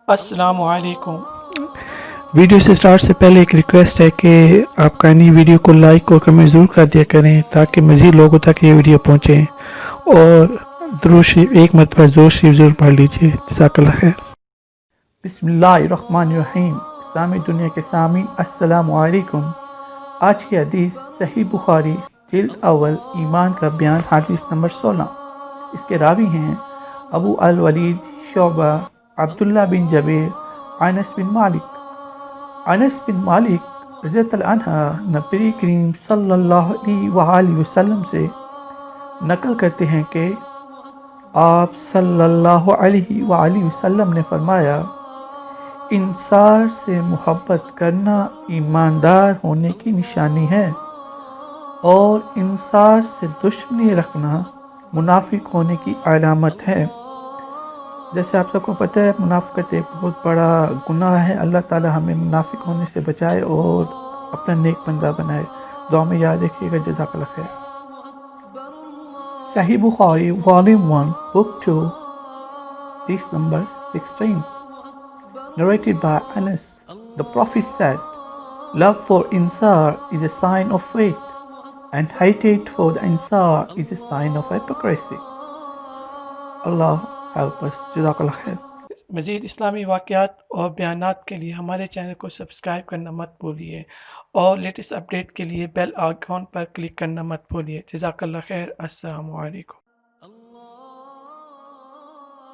السلام علیکم۔ ویڈیو سے سٹارٹ سے پہلے ایک ریکویسٹ ہے کہ آپ کائنڈلی ویڈیو کو لائک اور کمنٹ ضرور کر دیا کریں تاکہ مزید لوگوں تک یہ ویڈیو پہنچے، اور درود شریف ایک مرتبہ درود شریف ضرور پڑھ لیجیے۔ جزاک اللہ خیر۔ بسم اللہ الرحمن الرحیم۔ اسلامی دنیا کے سامعین السلام علیکم۔ آج کی حدیث صحیح بخاری جلد اول ایمان کا بیان حدیث نمبر 16۔ اس کے راوی ہیں ابو الولید شعبہ، عبداللہ بن جبیر، انس بن مالک۔ انس بن مالک رضی اللہ عنہ نبی کریم صلی اللہ علیہ وآلہ وسلم سے نقل کرتے ہیں کہ آپ صلی اللہ علیہ وآلہ وسلم نے فرمایا، انصار سے محبت کرنا ایماندار ہونے کی نشانی ہے، اور انصار سے دشمنی رکھنا منافق ہونے کی علامت ہے۔ جیسے آپ سب کو پتہ ہے منافقت ایک بہت بڑا گناہ ہے۔ اللہ تعالی ہمیں منافق ہونے سے بچائے اور اپنا نیک بندہ بنائے۔ دعا میں یاد رکھیے گا۔ جزاک اللہ خیر۔ صحیح بخاری Volume 1 Book 2 Hadith number 16, narrated by Anas. The Prophet said, love for Ansar is a sign of faith, and hatred for the Ansar is a sign of hypocrisy. Allah help us. Jazakallah khair. مزید اسلامی واقعات اور بیانات کے لیے ہمارے channel کو subscribe کرنا مت بھولیے، اور لیٹسٹ اپڈیٹ کے لیے بیل آئیکن پر کلک کرنا مت بھولیے۔ جزاک اللہ خیر۔ السلام علیکم۔